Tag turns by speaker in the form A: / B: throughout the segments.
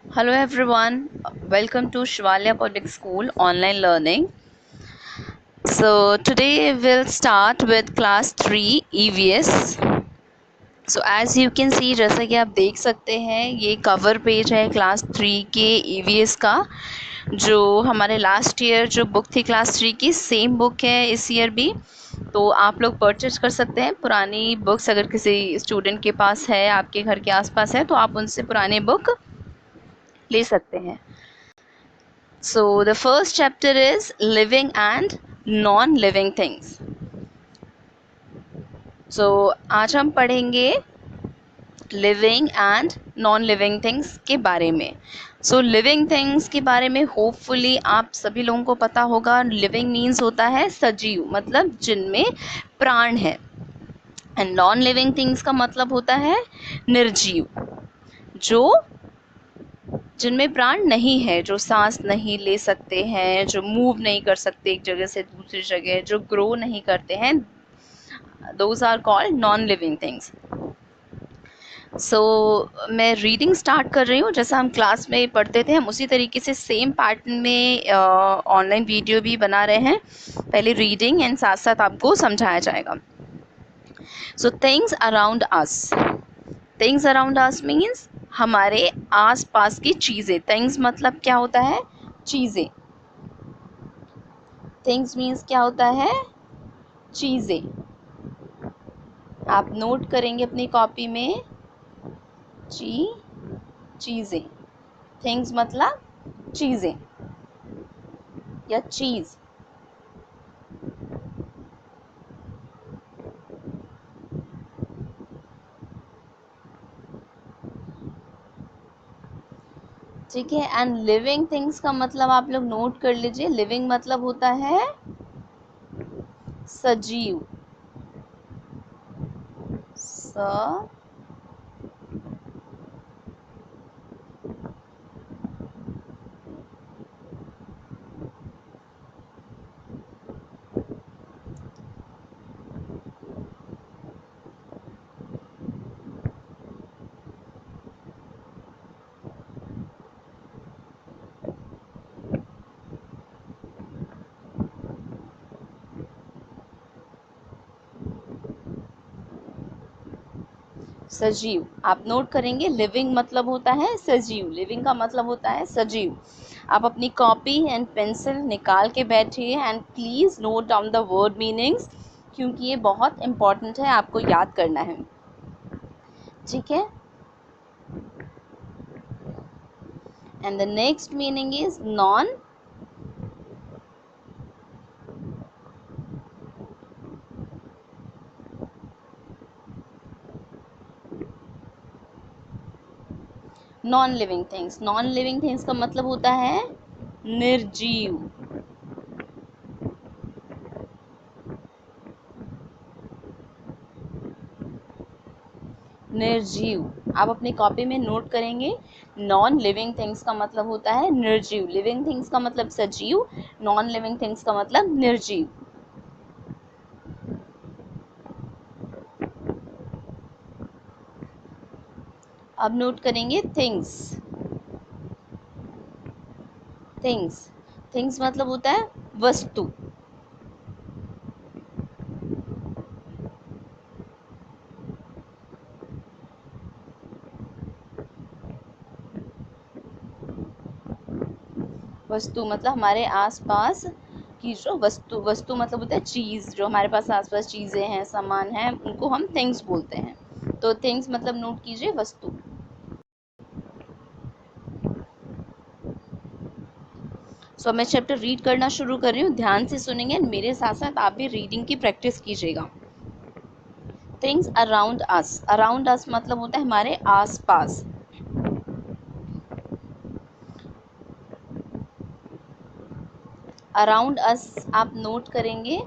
A: Hello everyone, welcome to Shivalya Public School online learning. So today we'll start with class 3 EVS. So as you can see, जैसा कि आप देख सकते हैं, ये कवर पेज है क्लास 3 के EVS का, जो हमारे लास्ट ईयर जो बुक थी क्लास 3 की, सेम बुक है इस ईयर भी। तो आप लोग परचेज कर सकते हैं पुरानी बुक्स, अगर किसी स्टूडेंट के पास है, आपके घर के आसपास है, तो आप उनसे पुरानी बुक ले सकते हैं। So the first chapter is living and non-living things. So आज हम पढ़ेंगे living and non living things के बारे में। सो लिविंग थिंग्स के बारे में होपफुली आप सभी लोगों को पता होगा। लिविंग मीन्स होता है सजीव, मतलब जिनमें प्राण है, एंड नॉन लिविंग थिंग्स का मतलब होता है निर्जीव, जो जिनमें प्राण नहीं है, जो सांस नहीं ले सकते हैं, जो मूव नहीं कर सकते एक जगह से दूसरी जगह, जो ग्रो नहीं करते हैं, those are called non living things. So मैं रीडिंग स्टार्ट कर रही हूँ। जैसा हम क्लास में पढ़ते थे, हम उसी तरीके से सेम पैटर्न में ऑनलाइन वीडियो भी बना रहे हैं। पहले रीडिंग एंड साथ साथ आपको समझाया जाएगा। सो थिंग्स अराउंड अस। थिंग्स अराउंड अस मीन्स हमारे आस पास की चीज़ें। थिंग्स मतलब क्या होता है? चीज़ें। थिंग्स मीन्स क्या होता है? चीज़ें। आप नोट करेंगे अपनी कॉपी में, चीज़ें। थिंग्स मतलब चीज़ें या चीज़। ठीक है। एंड लिविंग थिंग्स का मतलब आप लोग नोट कर लीजिए। लिविंग मतलब होता है सजीव, स सजीव। आप नोट करेंगे, लिविंग मतलब होता है सजीव। लिविंग का मतलब होता है सजीव। आप अपनी कॉपी एंड पेंसिल निकाल के बैठिए and please note down the word meanings, क्योंकि ये बहुत इम्पॉर्टेंट है, आपको याद करना है। ठीक है। And the next meaning is non non living things. Non living things का मतलब होता है निर्जीव। निर्जीव। आप अपनी कॉपी में नोट करेंगे, नॉन लिविंग थिंग्स का मतलब होता है निर्जीव। लिविंग थिंग्स का मतलब सजीव, नॉन लिविंग थिंग्स का मतलब निर्जीव। अब नोट करेंगे थिंग्स। थिंग्स। थिंग्स मतलब होता है वस्तु। वस्तु मतलब हमारे आसपास की जो वस्तु। वस्तु मतलब होता है चीज़। जो हमारे पास आसपास चीज़ें हैं, सामान हैं, उनको हम थिंग्स बोलते हैं। तो थिंग्स मतलब नोट कीजिए वस्तु। सो मैं चैप्टर रीड करना शुरू कर रही हूँ, ध्यान से सुनेंगे। मेरे साथ साथ आप भी रीडिंग की प्रैक्टिस कीजिएगा। थिंग्स अराउंड अस। अराउंड अस मतलब होता है हमारे आसपास। अराउंड अस आप नोट करेंगे।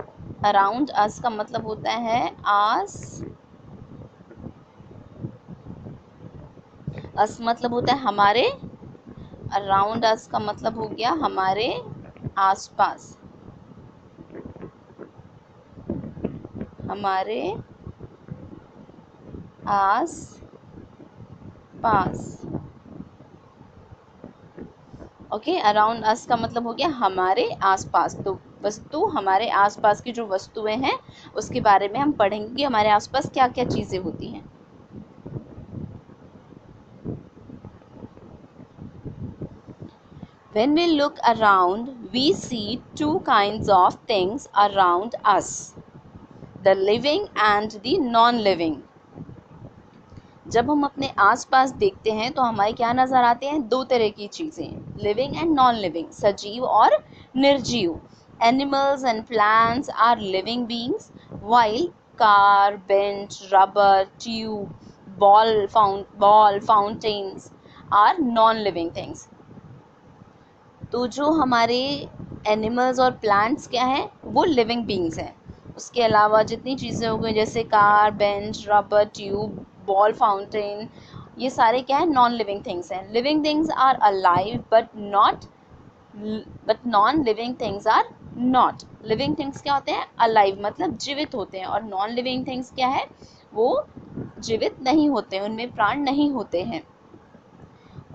A: अराउंड अस का मतलब होता है आस। अस मतलब होता है हमारे। अराउंड अस का मतलब हो गया हमारे आसपास। हमारे आस पास। ओके, अराउंड अस का मतलब हो गया हमारे आसपास। तो वस्तु, हमारे आसपास की जो वस्तुएं हैं उसके बारे में हम पढ़ेंगे कि हमारे आसपास क्या क्या चीज़ें होती हैं। When we look around, we see two kinds of things around us, the living and the non-living. जब हम अपने आसपास देखते हैं तो हमारे क्या नज़र आते हैं? दो तरह की चीज़ें, लिविंग एंड नॉन लिविंग, सजीव और निर्जीव। Animals and plants are living beings, while car, bench, rubber, tube, ball fountains are non living things. तो जो हमारे एनिमल्स और प्लांट्स क्या हैं, वो लिविंग बीइंग्स हैं। उसके अलावा जितनी चीज़ें हो गई जैसे car, bench, rubber, tube, ball fountain, ये सारे क्या है? नॉन लिविंग थिंग्स हैं। Living things are alive but non living things are not. Living things क्या होते हैं? अलाइव मतलब जीवित होते हैं, और नॉन लिविंग थिंग्स क्या है? वो जीवित नहीं होते हैं, उनमें प्राण नहीं होते हैं।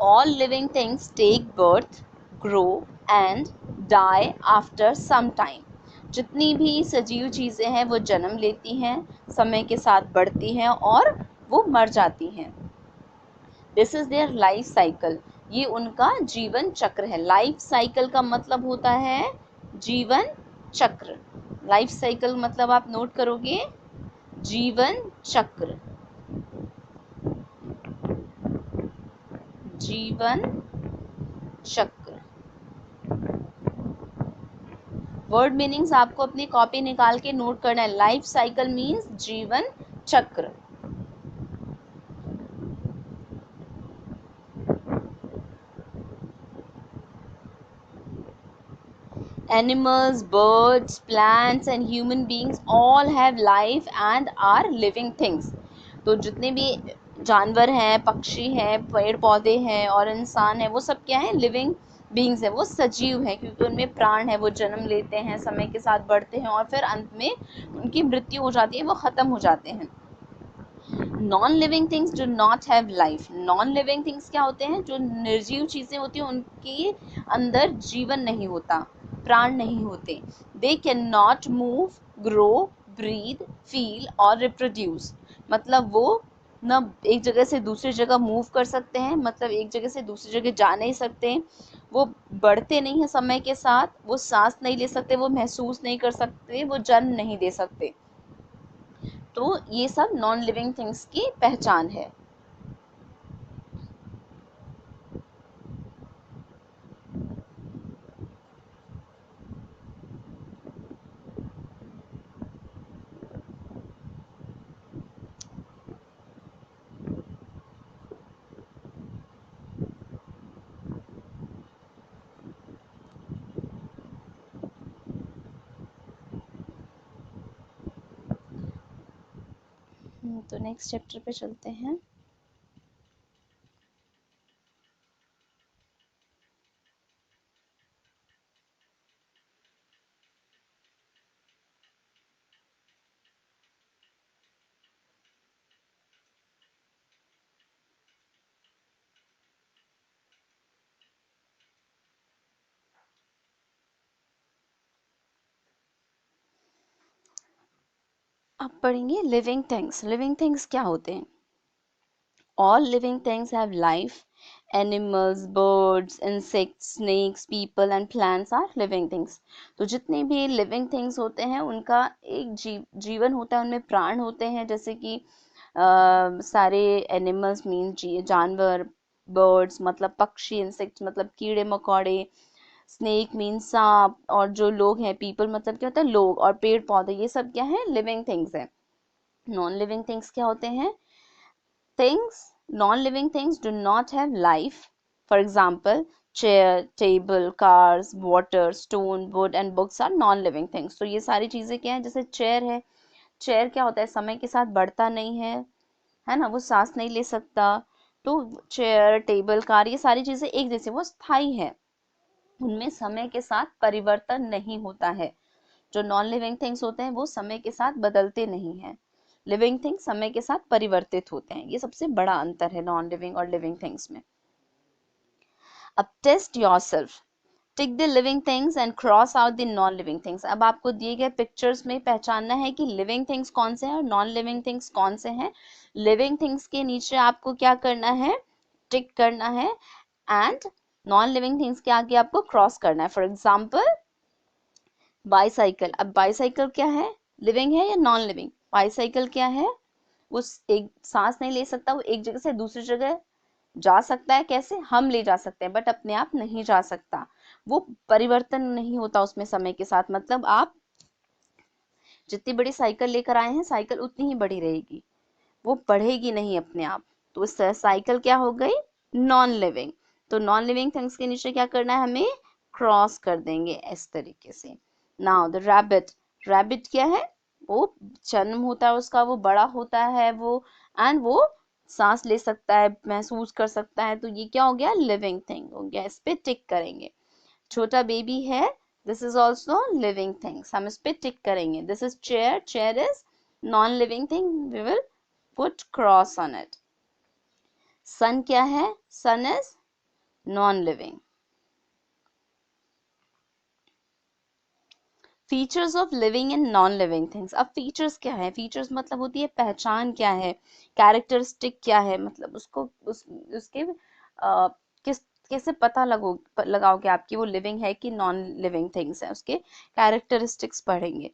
A: All living things take birth, grow and die after some time. जितनी भी सजीव चीज़ें हैं वो जन्म लेती हैं, समय के साथ बढ़ती हैं और वो मर जाती हैं। This is their life cycle. ये उनका जीवन चक्र है। लाइफ साइकिल का मतलब होता है जीवन चक्र। लाइफ साइकिल मतलब आप नोट करोगे, जीवन चक्र, जीवन चक्र। वर्ड मीनिंग्स आपको अपनी कॉपी निकाल के नोट करना है। लाइफ साइकिल मीन्स जीवन चक्र। Animals, birds, plants and human beings all have life and are living things. तो जितने भी जानवर हैं, पक्षी हैं, पेड़ पौधे हैं और इंसान है, वो सब क्या है? लिविंग बीइंग्स है, वो सजीव हैं क्योंकि उनमें प्राण है, वो जन्म लेते हैं, समय के साथ बढ़ते हैं और फिर अंत में उनकी मृत्यु हो जाती है, वो ख़त्म हो जाते हैं। Non living things do not have life. Non living things क्या होते हैं? जो निर्जीव चीज़ें होती हैं उनके अंदर जीवन नहीं होता, प्राण नहीं होते। They can not move, grow, breathe, feel और रिप्रोड्यूस। मतलब वो न एक जगह से दूसरी जगह मूव कर सकते हैं, मतलब एक जगह से दूसरी जगह जा नहीं सकते, वो बढ़ते नहीं हैं समय के साथ, वो सांस नहीं ले सकते, वो महसूस नहीं कर सकते, वो जन्म नहीं दे सकते। तो ये सब नॉन लिविंग थिंग्स की पहचान है। तो नेक्स्ट चैप्टर पे चलते हैं। अब पढ़ेंगे लिविंग थिंग्स। लिविंग थिंग्स क्या होते हैं? All living things have life. Animals, birds, insects, snakes, people and plants are living things. तो जितने भी लिविंग थिंग्स होते हैं उनका एक जीवन होता है, उनमें प्राण होते हैं। जैसे कि सारे एनिमल्स मीन जानवर, बर्ड्स मतलब पक्षी, इंसेक्ट्स मतलब कीड़े मकोड़े, स्नेक मीन सांप, और जो लोग हैं पीपल मतलब क्या होता है? लोग, और पेड़ पौधे, ये सब क्या है? लिविंग थिंग्स है। नॉन लिविंग थिंग्स क्या होते हैं? Things, non-living things do not have life. For example, chair, table, cars, water, stone, wood and books are non-living things. तो ये सारी चीज़ें क्या हैं? जैसे चेयर है, चेयर क्या होता है? समय के साथ बढ़ता नहीं है ना, वो सांस नहीं ले सकता। तो चेयर, टेबल, कार, ये सारी चीज़ें एक जैसे, वो स्थायी है, उनमें समय के साथ परिवर्तन नहीं होता है। जो नॉन लिविंग थिंग्स होते हैं वो समय के साथ बदलते नहीं हैं। लिविंग थिंग्स समय के साथ परिवर्तित होते हैं। ये सबसे बड़ा अंतर है नॉन लिविंग और लिविंग थिंग्स में। अब test yourself, tick the living things and cross out the non living things. अब आपको दिए गए पिक्चर्स में पहचानना है कि लिविंग थिंग्स कौन से हैं और नॉन लिविंग थिंग्स कौन से हैं। लिविंग थिंग्स के नीचे आपको क्या करना है, टिक करना है, एंड नॉन लिविंग थिंग्स के आगे आपको क्रॉस करना है। फॉर एग्जाम्पल बाईसाइकिल, अब बाईसाइकिल क्या है, लिविंग है या नॉन लिविंग? बाईसाइकिल क्या है, वो एक सांस नहीं ले सकता, वो एक जगह से दूसरी जगह जा सकता है, कैसे, हम ले जा सकते हैं, बट अपने आप नहीं जा सकता, वो परिवर्तन नहीं होता उसमें समय के साथ। मतलब आप जितनी बड़ी साइकिल लेकर आए हैं, साइकिल उतनी ही बड़ी रहेगी, वो बढ़ेगी नहीं अपने आप। तो इस साइकिल क्या हो गई, नॉन लिविंग। तो नॉन लिविंग थिंग्स के नीचे क्या करना है, हमें क्रॉस कर देंगे इस तरीके से। नाउ द रैबिट, रैबिट क्या है, वो जन्म होता है उसका, वो बड़ा होता है वो, एंड वो सांस ले सकता है, महसूस कर सकता है, तो ये क्या हो गया, लिविंग थिंग हो गया, इस पे टिक करेंगे। छोटा बेबी है, this is also living things, हम इस पे टिक करेंगे। This is chair, chair is non living thing, we will put cross on it. Sun क्या है, sun is non living. Features of living and non living things. अब features क्या है, features मतलब होती है पहचान क्या है, कैरेक्टरिस्टिक क्या है, मतलब उसको उसके किस कैसे पता लगाओगे आप कि वो लिविंग है कि नॉन लिविंग थिंग्स है, उसके कैरेक्टरिस्टिक्स पढ़ेंगे।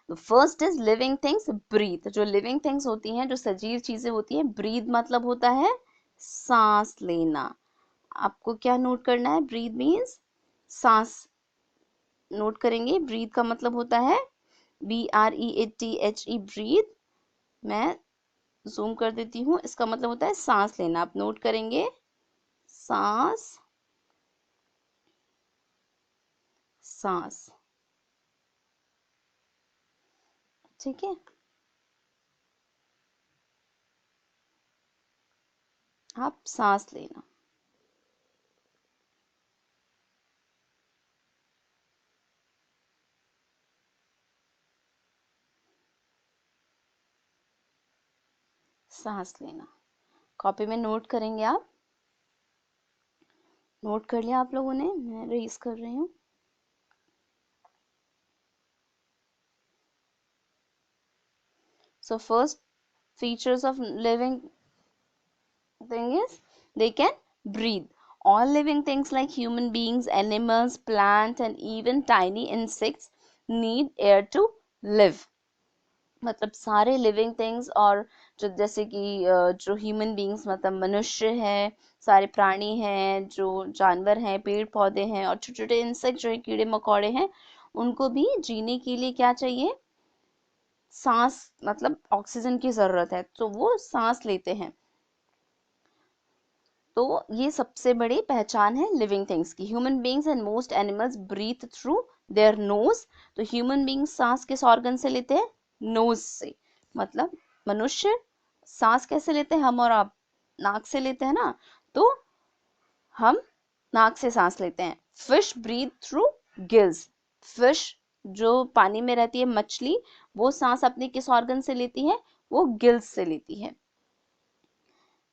A: First is living things breathe, जो लिविंग थिंग्स होती हैं, जो सजीव चीजें होती हैं, ब्रीथ मतलब होता है सांस लेना। आपको क्या नोट करना है, ब्रीथ मीन्स सांस नोट करेंगे। ब्रीथ का मतलब होता है BREATHE, ब्रीथ। मैं जूम कर देती हूँ, इसका मतलब होता है सांस लेना। आप नोट करेंगे, सांस, सांस, ठीक है। आप सांस लेना, सांस लेना, कॉपी में नोट करेंगे आप। नोट कर लिया आप लोगों ने, मैं रेज कर रही हूँ। So first features of living thing is they can breathe. All living things like human beings, animals, plants and even tiny insects need air to live. मतलब सारे लिविंग थिंग्स और जो जैसे कि जो ह्यूमन बींग्स मतलब मनुष्य है, सारे प्राणी हैं, जो जानवर हैं, पेड़ पौधे हैं और छोटे छोटे इंसेक्ट जो है कीड़े मकोड़े हैं, उनको भी जीने के लिए क्या चाहिए, सांस, मतलब ऑक्सीजन की जरूरत है, तो वो सांस लेते हैं। तो ये सबसे बड़ी पहचान है लिविंग थिंग्स की। Human beings and most animals breathe through their nose. तो ह्यूमन बींग्स सांस किस ऑर्गन से लेते हैं, नोज से। मतलब मनुष्य सांस कैसे लेते हैं, हम और आप नाक से लेते हैं ना, तो हम नाक से सांस लेते हैं। Fish breathe through gills, fish जो पानी में रहती है, मछली, वो सांस अपने किस ऑर्गन से लेती है, वो गिल्स से लेती है।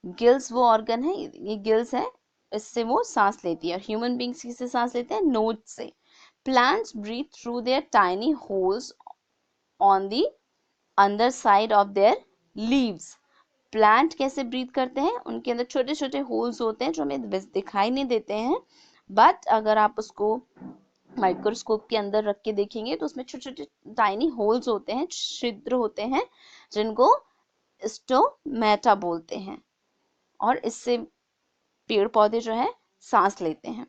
A: गिल्स वो ऑर्गन है, ये गिल्स है, इससे वो सांस लेती है। ह्यूमन बींग्स किससे सांस लेते हैं, नोज से। Plants breathe through their tiny holes on the underside of their leaves. Plant कैसे ब्रीथ करते हैं, उनके अंदर छोटे छोटे होल्स होते हैं जो हमें दिखाई नहीं देते हैं, बट अगर आप उसको माइक्रोस्कोप के अंदर रख के देखेंगे तो उसमें छोटे छोटे टाइनी होल्स होते हैं, छिद्र होते हैं, जिनको स्टोमेटा बोलते हैं, और इससे पेड़ पौधे जो है सांस लेते हैं।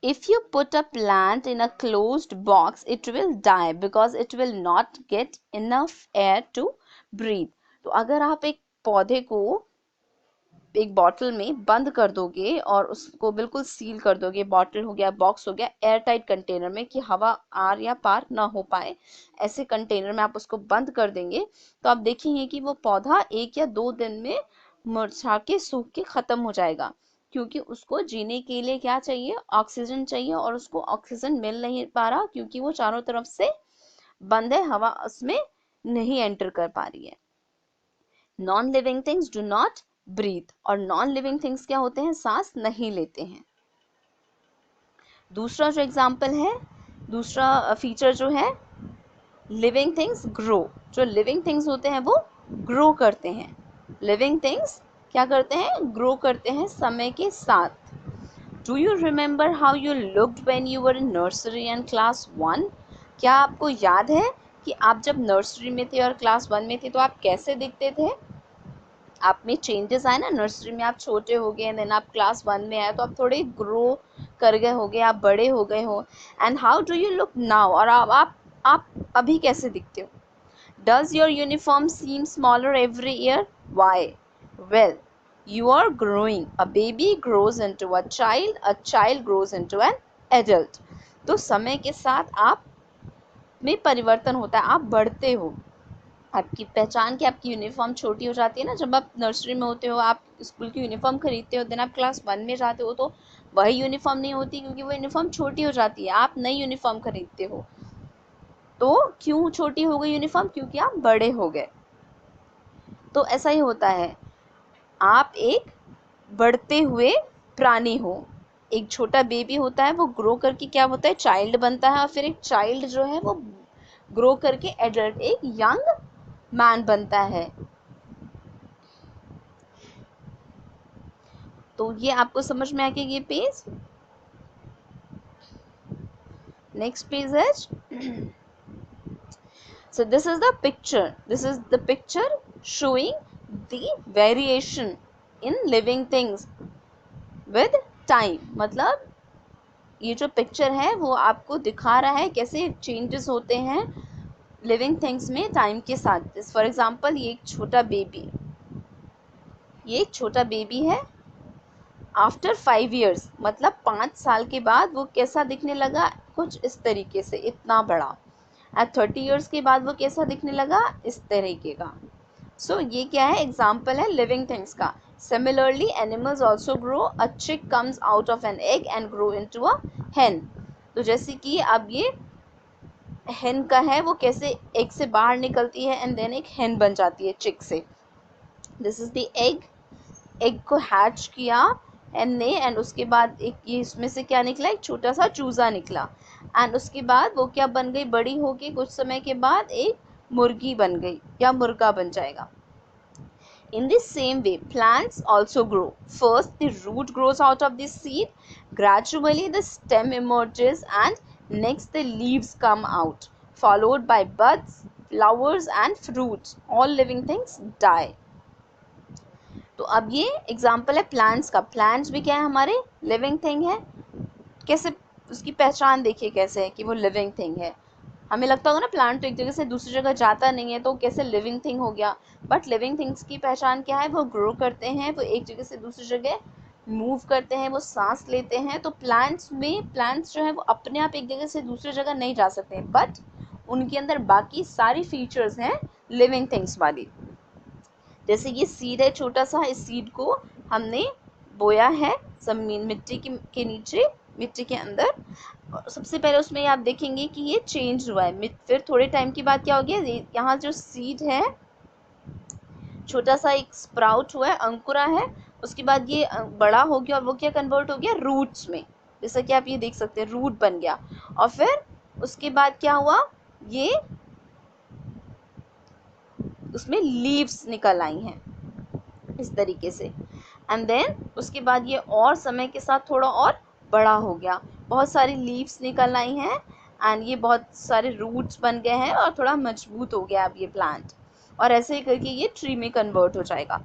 A: If you put a plant in a closed box, it will die because it will not get enough air to breathe. तो अगर आप एक पौधे को एक बॉटल में बंद कर दोगे और उसको बिल्कुल सील कर दोगे, बॉटल हो गया, बॉक्स हो गया, एयर टाइट कंटेनर में कि हवा आर या पार ना हो पाए, ऐसे कंटेनर में आप उसको बंद कर देंगे, तो आप देखेंगे कि वो पौधा 1 या 2 दिन में मुरझा के सूख के खत्म हो जाएगा, क्योंकि उसको जीने के लिए क्या चाहिए, ऑक्सीजन चाहिए, और उसको ऑक्सीजन मिल नहीं पा रहा क्योंकि वो चारों तरफ से बंद है, हवा उसमें नहीं एंटर कर पा रही है। Non living things do not breathe. और नॉन लिविंग थिंग्स क्या होते हैं? सांस नहीं लेते हैं। दूसरा जो एग्जाम्पल है, दूसरा फीचर जो है, लिविंग थिंग्स ग्रो। जो लिविंग थिंग्स होते हैं वो ग्रो करते हैं। लिविंग थिंग्स क्या करते हैं? ग्रो करते हैं समय के साथ। Do you remember how you looked when you were in nursery and class 1? क्या आपको याद है कि आप जब नर्सरी में थे और क्लास 1 में थे तो आप कैसे दिखते थे? आप में चेंजेस आए ना, नर्सरी में आप छोटे हो गए, देन आप क्लास 1 में आए तो आप थोड़े ग्रो कर गए हो गए, आप बड़े हो गए हो। And how do you look now? और आप अभी कैसे दिखते हो? Does your uniform seem smaller every year? Why? Well, you are growing. A baby grows into a child grows into an adult. तो समय के साथ आप में परिवर्तन होता है, आप बढ़ते हो। आपकी पहचान की आपकी यूनिफॉर्म छोटी हो जाती है ना, जब आप नर्सरी में होते हो, आप स्कूल की यूनिफॉर्म खरीदते हो, देन आप क्लास 1 में जाते हो तो वही यूनिफॉर्म नहीं होती, क्योंकि वो यूनिफॉर्म छोटी हो जाती है, आप नई यूनिफॉर्म खरीदते हो। तो क्यों छोटी हो गई यूनिफॉर्म? क्योंकि आप बड़े हो गए। तो ऐसा ही होता है, आप एक बढ़ते हुए प्राणी हो। एक छोटा बेबी होता है, वो ग्रो करके क्या होता है? चाइल्ड बनता है, और फिर एक चाइल्ड जो है वो ग्रो करके एडल्ट, एक यंग मैन बनता है। तो ये आपको समझ में आ गया ये पेज। नेक्स्ट पेज है, so this is the picture showing the variation in living things with time। मतलब ये जो पिक्चर है वो आपको दिखा रहा है कैसे चेंजेस होते हैं लिविंग थिंग्स में टाइम के साथ। फॉर एग्जांपल ये एक छोटा बेबी है। आफ्टर 5 years, मतलब 5 साल के बाद वो कैसा दिखने लगा? कुछ इस तरीके से, इतना बड़ा। एट 30 years के बाद वो कैसा दिखने लगा? इस तरीके का। सो ये क्या है? एग्जाम्पल है लिविंग थिंग्स का। Similarly animals also grow. A chick comes out of an egg and grow into a hen। तो जैसे कि अब ये hen का है, वो कैसे एग से बाहर निकलती है एंड देन एक hen बन जाती है चिक से। दिस इज द एग को हैच किया एंड उसके बाद एक ये इसमें से क्या निकला? एक छोटा सा चूजा निकला। एंड उसके बाद वो क्या बन गई? बड़ी होके कुछ समय के बाद एक मुर्गी बन गई या मुर्गा बन जाएगा। In the same way, plants also grow. First, the root grows out of the seed. Gradually, the stem emerges, and next, the leaves come out, followed by buds, flowers, and fruits. All living things die. तो अब ये example है plants का। Plants भी क्या है? हमारे living thing है। कैसे उसकी पहचान देखिए कैसे है कि वो लिविंग थिंग है। हमें लगता होगा ना प्लांट तो एक जगह से दूसरी जगह जाता नहीं है तो कैसे लिविंग थिंग हो गया। बट लिविंग थिंग्स की पहचान क्या है? वो ग्रो करते हैं, वो एक जगह से दूसरी जगह मूव करते हैं, वो सांस लेते हैं। तो प्लांट्स जो है वो अपने आप एक जगह से दूसरी जगह नहीं जा सकते, बट उनके अंदर बाकी सारी फीचर्स हैं लिविंग थिंग्स वाली। जैसे ये सीड है छोटा सा, इस सीड को हमने बोया है जमीन मिट्टी के नीचे, मिट्टी के अंदर। सबसे पहले उसमें आप देखेंगे कि ये चेंज हुआ है। फिर थोड़े टाइम के बाद क्या हो गया? यहाँ जो सीड है छोटा सा एक स्प्राउट हुआ है, अंकुरा है। उसके बाद ये बड़ा हो गया और वो क्या कन्वर्ट हो गया? रूट्स में। जैसा कि आप ये देख सकते हैं, रूट बन गया। और फिर उसके बाद क्या हुआ? ये उसमें लीव्स निकल आई हैं इस तरीके से। एंड देन उसके बाद ये और समय के साथ थोड़ा और बड़ा हो गया, बहुत सारी लीव्स निकल आई हैं एंड ये बहुत सारे रूट्स बन गए हैं और थोड़ा मजबूत हो गया अब ये प्लांट। और ऐसे ही करके ये ट्री में कन्वर्ट हो जाएगा।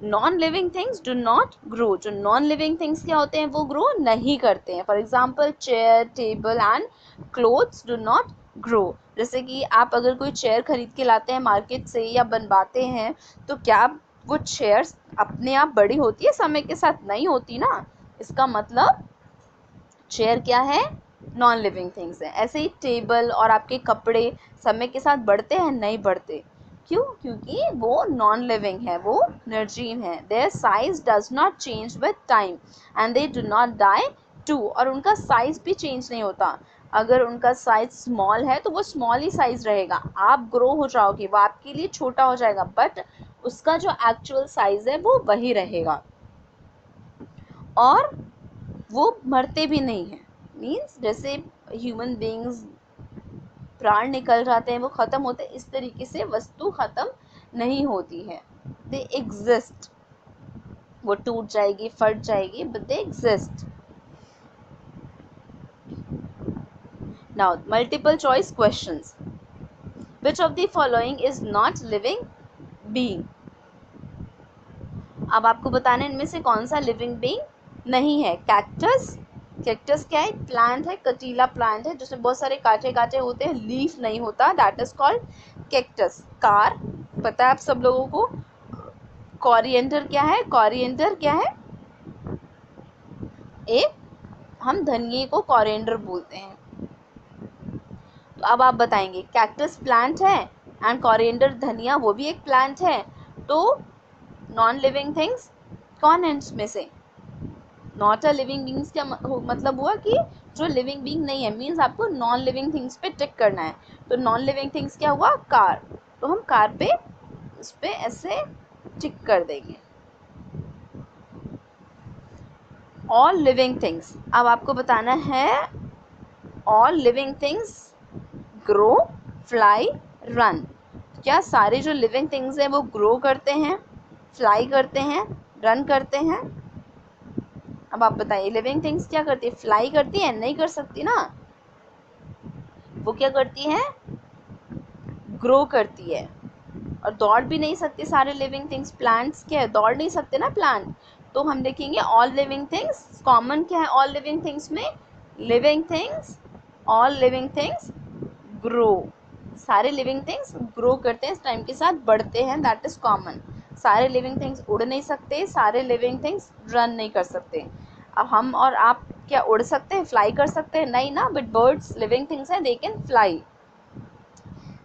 A: Non living things do not grow. जो नॉन लिविंग थिंग्स क्या होते हैं? वो ग्रो नहीं करते हैं। For example chair, table and clothes do not grow. जैसे कि आप अगर कोई चेयर खरीद के लाते हैं मार्केट से या बनवाते हैं, तो क्या वो चेयर्स अपने आप बड़ी होती है? समय के साथ नहीं होती ना। इसका मतलब चेयर क्या है? नॉन लिविंग थिंग्स है। ऐसे ही टेबल और आपके कपड़े समय के साथ बढ़ते हैं? नहीं बढ़ते। क्यों? क्योंकि वो नॉन लिविंग है, वो निर्जीव है। Their size does not change with time and they do not die too. और उनका साइज भी चेंज नहीं होता। अगर उनका साइज स्मॉल है तो वो स्मॉल ही साइज रहेगा। आप ग्रो हो जाओगे, वो आपके लिए छोटा हो जाएगा, बट उसका जो एक्चुअल साइज है वो वही रहेगा, और वो मरते भी नहीं है। मीन्स जैसे ह्यूमन बीइंग्स प्राण निकल जाते हैं, वो खत्म होते हैं, इस तरीके से वस्तु खत्म नहीं होती है। दे एग्जिस्ट, वो टूट जाएगी, फट जाएगी, but they exist. Now multiple choice questions. Which of the following is not living being? अब आपको बताना है इनमें से कौन सा लिविंग बीइंग नहीं है। कैक्टस, कैक्टस क्या है? प्लांट है, कटीला प्लांट है जिसमें बहुत सारे कांटे कांटे होते हैं, लीफ नहीं होता, that is called cactus. Car पता है आप सब लोगों को। कोरिएंडर क्या है? कोरिएंडर क्या है? एक, हम धनिये को कोरिएंडर बोलते हैं। तो अब आप बताएंगे कैक्टस प्लांट है एंड कोरिएंडर धनिया वो भी एक प्लांट है, तो नॉन लिविंग थिंग्स कौन है इसमें से? नॉट अ लिविंग बींग्स क्या मतलब हुआ कि जो लिविंग बींग नहीं है, मीन्स आपको नॉन लिविंग थिंग्स पे टिक करना है। तो नॉन लिविंग थिंग्स क्या हुआ? कार। तो हम कार पे इस पे ऐसे टिक कर देंगे। ऑल लिविंग थिंग्स, अब आपको बताना है all living things grow, fly, run. क्या सारे जो लिविंग थिंग्स हैं वो ग्रो करते हैं, फ्लाई करते हैं, रन करते हैं? अब आप बताइए लिविंग थिंग्स क्या करती है? फ्लाई करती है? नहीं कर सकती ना। वो क्या करती है? ग्रो करती है, और दौड़ भी नहीं सकती सारे लिविंग थिंग्स। प्लांट्स क्या है? दौड़ नहीं सकते ना प्लांट। तो हम देखेंगे ऑल लिविंग थिंग्स कॉमन क्या है ऑल लिविंग थिंग्स में? Living things, all living things grow. सारे लिविंग थिंग्स ग्रो करते हैं, इस टाइम के साथ बढ़ते हैं, दैट इज कॉमन। सारे लिविंग थिंग्स उड़ नहीं सकते, सारे लिविंग थिंग्स रन नहीं कर सकते। अब हम और आप क्या उड़ सकते हैं, फ्लाई कर सकते हैं? नहीं ना, बट बर्ड्स लिविंग थिंग्स हैं, दे कैन फ्लाई।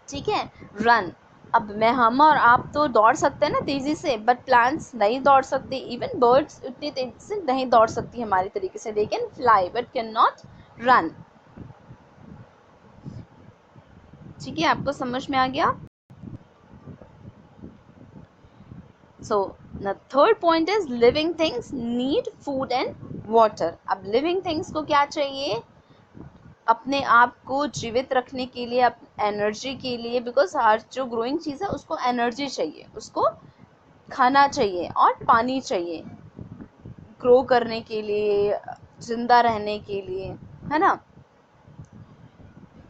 A: ठीक है। रन, अब मैं हम और आप तो दौड़ सकते हैं ना तेजी से, बट प्लांट्स नहीं दौड़ सकते। इवन बर्ड्स उतनी तेजी से नहीं दौड़ सकती हमारी तरीके से, they can fly but can not run. ठीक है, आपको समझ में आ गया? So the third point is living things need food and water. अब living things को क्या चाहिए? अपने आप को जीवित रखने के लिए, एनर्जी के लिए, बिकॉज हर जो ग्रोइंग चीज़ है उसको एनर्जी चाहिए, उसको खाना चाहिए और पानी चाहिए ग्रो करने के लिए, जिंदा रहने के लिए, है ना।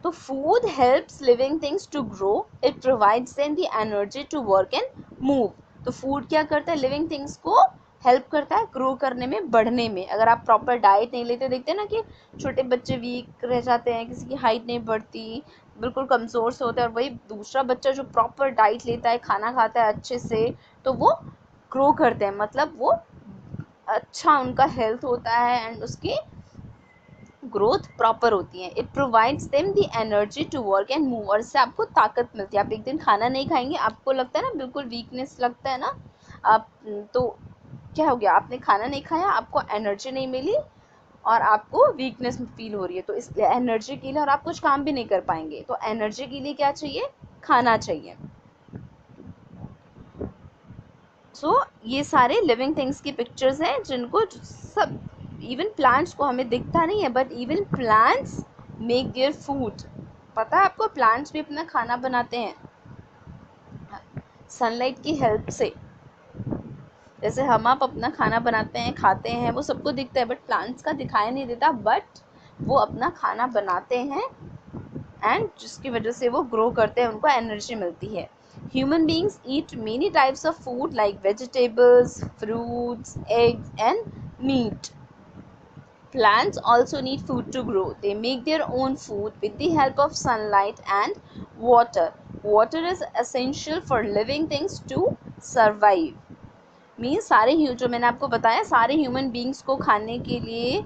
A: तो food helps living things to grow, it provides them the energy to work and move. तो फूड क्या करता है? लिविंग थिंग्स को हेल्प करता है ग्रो करने में, बढ़ने में। अगर आप प्रॉपर डाइट नहीं लेते, देखते हैं ना कि छोटे बच्चे वीक रह जाते हैं, किसी की हाइट नहीं बढ़ती, बिल्कुल कमज़ोर से होता है, और वही दूसरा बच्चा जो प्रॉपर डाइट लेता है, खाना खाता है अच्छे से, तो वो ग्रो करते हैं, मतलब वो अच्छा उनका हेल्थ होता है एंड उसकी ग्रोथ प्रॉपर होती है। It provides them the energy to work and move, और इससे आपको ताकत मिलती है। आप एक दिन खाना नहीं खाएंगे, आपको लगता है ना बिल्कुल वीकनेस लगता है ना, आप तो क्या हो गया? आपने खाना नहीं खाया, आपको एनर्जी नहीं मिली और आपको वीकनेस फील हो रही है, तो इसलिए एनर्जी के लिए, और आप कुछ काम भी नहीं कर पाएंगे, तो एनर्जी के लिए क्या चाहिए? खाना चाहिए। सो ये सारे लिविंग थिंग्स की पिक्चर्स हैं जिनको सब, इवन प्लांट्स को हमें दिखता नहीं है, but even plants make their food. पता है आपको, प्लांट्स भी अपना खाना बनाते हैं सनलाइट की हेल्प से। जैसे हम आप अपना खाना बनाते हैं, खाते हैं, वो सबको दिखता है, बट प्लांट्स का दिखाई नहीं देता, बट वो अपना खाना बनाते हैं एंड जिसकी वजह से वो ग्रो करते हैं, उनको एनर्जी मिलती है। Human beings eat many types of food like vegetables, fruits, eggs and meat. Plants also need food to grow. They make their own food with the help of sunlight and water. Water is essential for living things to survive. Means सारे जो मैंने आपको बताया, सारे human beings को खाने के लिए,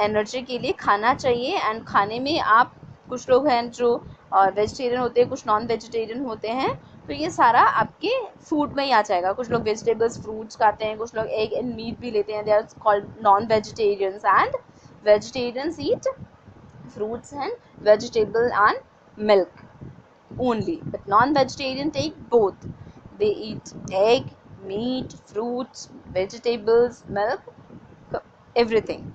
A: एनर्जी के लिए खाना चाहिए। एंड खाने में आप, कुछ लोग हैं जो वेजिटेरियन होते हैं, कुछ नॉन वेजिटेरियन होते हैं, तो ये सारा आपके फूड में ही आ जाएगा। कुछ लोग वेजिटेबल्स फ्रूट्स खाते हैं, कुछ लोग एग एंड मीट भी लेते हैं, they are called non vegetarians. And vegetarians eat fruits and vegetable and milk only, but non-vegetarian take both. They eat egg, meat, fruits, vegetables, milk, everything.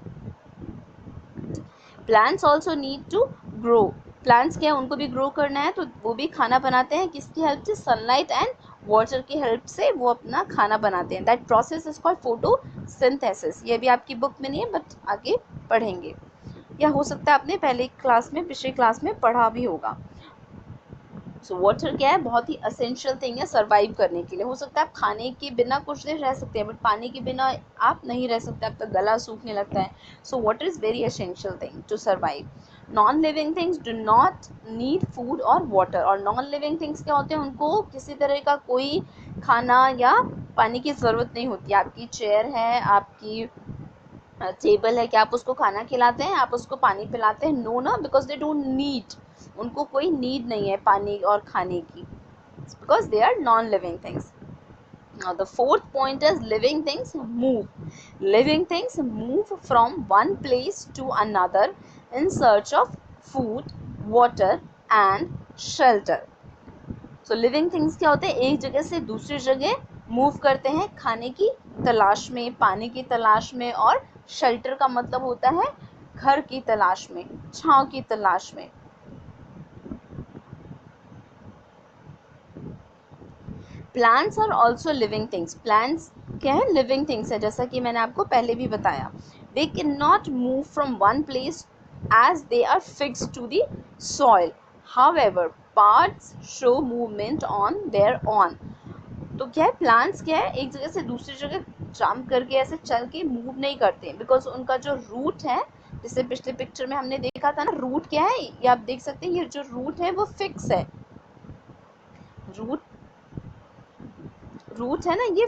A: Plants also need to grow. Plants क्या है, उनको भी grow करना है, तो वो भी खाना बनाते हैं किसकी हेल्प से? सनलाइट एंड वाटर की हेल्प से वो अपना खाना बनाते हैं. That process is called photosynthesis. ये भी आपकी बुक में नहीं है बट आगे पढ़ेंगे, या हो सकता है आपने पहले क्लास में, पिछले क्लास में पढ़ा भी होगा. सो वाटर क्या है, बहुत ही असेंशियल थिंग है सर्वाइव करने के लिए. हो सकता है आप खाने के बिना कुछ देर रह सकते हैं बट पानी के बिना आप नहीं रह सकते, आपका गला सूखने लगता है. So water is very essential thing to survive. Non living things do not need food और वाटर. और नॉन लिविंग थिंग्स क्या होते हैं, उनको किसी तरह का कोई खाना या पानी की ज़रूरत नहीं होती. आपकी चेयर है, आपकी टेबल है, क्या आप उसको खाना खिलाते हैं, आप उसको पानी पिलाते हैं? नो ना, बिकॉज दे डोंट नीड. उनको कोई नीड नहीं है पानी और खाने की, because they are non living things. Now the fourth point is living things move. Living things move from one place to another in search of food, water and shelter. So living things क्या होते हैं, एक जगह से दूसरी जगह move करते हैं खाने की तलाश में, पानी की तलाश में, और शेल्टर का मतलब होता है घर की तलाश में, छांव की तलाश में. Plants are also living things. Plants क्या है, लिविंग थिंग्स है, जैसा कि मैंने आपको पहले भी बताया. They can not move from one place as they are fixed to the soil. However parts show movement on their on. तो क्या है, प्लांट्स क्या है, एक जगह से दूसरी जगह जंप करके ऐसे चल के मूव नहीं करते, बिकॉज उनका जो रूट है, जैसे पिछले पिक्चर में हमने देखा था ना, रूट क्या है, ये आप देख सकते हैं, ये जो रूट है वो फिक्स है. रूट है ना, ये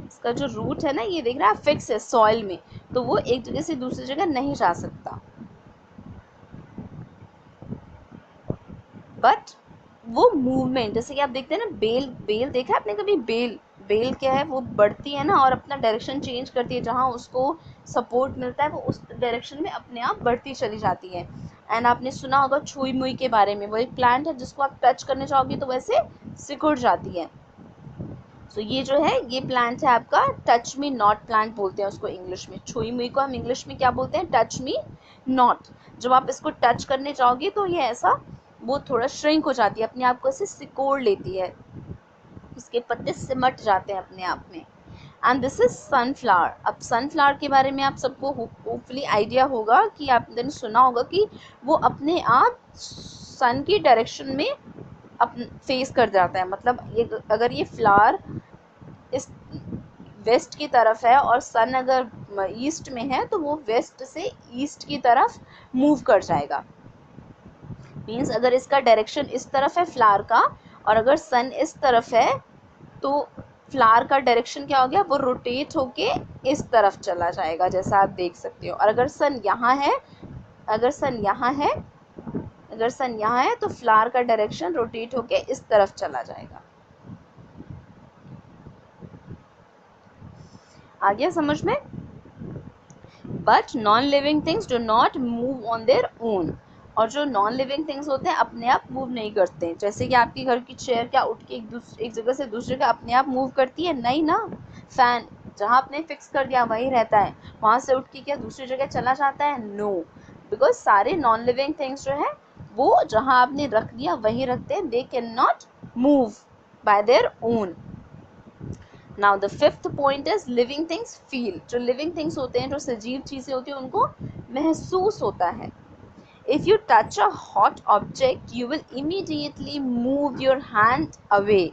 A: इसका जो रूट है ना, ये देख रहा है फिक्स है सॉइल में, तो वो एक जगह से दूसरी जगह नहीं जा सकता. बट वो मूवमेंट, जैसे कि आप देखते हैं ना, बेल, बेल देखा है आपने कभी? बेल, बेल क्या है, वो बढ़ती है ना और अपना डायरेक्शन चेंज करती है, जहाँ उसको सपोर्ट मिलता है वो उस डायरेक्शन में अपने आप बढ़ती चली जाती है. एंड आपने सुना होगा छुई मुई के बारे में, वो एक प्लांट है जिसको आप टच करने चाहोगे तो वैसे सिकुड़ जाती है. सो ये जो है, ये प्लांट है आपका टच मी नॉट प्लांट बोलते हैं उसको इंग्लिश में. छुई मुई को हम इंग्लिश में क्या बोलते हैं? Touch me not. जब आप इसको टच करने जाओगे तो ये ऐसा, वो थोड़ा श्रिंक हो जाती है, अपने आप को ऐसे सिकोड़ लेती है, इसके पत्ते सिमट जाते हैं अपने आप में. And this is sunflower. अब सनफ्लावर के बारे में आप सबको होपफुली आइडिया होगा कि आपने सुना होगा कि वो अपने आप सन की डायरेक्शन में फेस कर जाता है. मतलब ये, अगर ये फ्लावर इस वेस्ट की तरफ है और सन अगर ईस्ट में है तो वो वेस्ट से ईस्ट की तरफ मूव कर जाएगा. मीन्स अगर इसका डायरेक्शन इस तरफ है फ्लावर का, और अगर सन इस तरफ है, तो फ्लावर का डायरेक्शन क्या हो गया, वो रोटेट होके इस तरफ चला जाएगा, जैसा आप देख सकते हो. और अगर सन यहाँ है, अगर सन यहाँ है, अगर सन यहाँ है, तो फ्लावर का डायरेक्शन रोटेट होके इस तरफ चला जाएगा. आ गया समझ में? But non living things do not move on their own. और जो नॉन लिविंग थिंग्स होते हैं अपने आप मूव नहीं करते. जैसे कि आपकी घर की चेयर क्या उठ के एक जगह से दूसरी जगह अपने आप मूव करती है? नहीं ना. फैन जहाँ आपने फिक्स कर दिया वहीं रहता है, वहाँ से उठ के क्या दूसरी जगह चला जाता है? नो. बिकॉज सारे नॉन लिविंग थिंग्स जो है वो जहाँ आपने रख दिया वहीं रखते हैं. दे can not move by their own. Now the fifth point is living things feel. जो लिविंग थिंग्स होते हैं, जो सजीव चीज़ें होती हैं, उनको महसूस होता है. If you touch a hot object you will immediately move your hand away.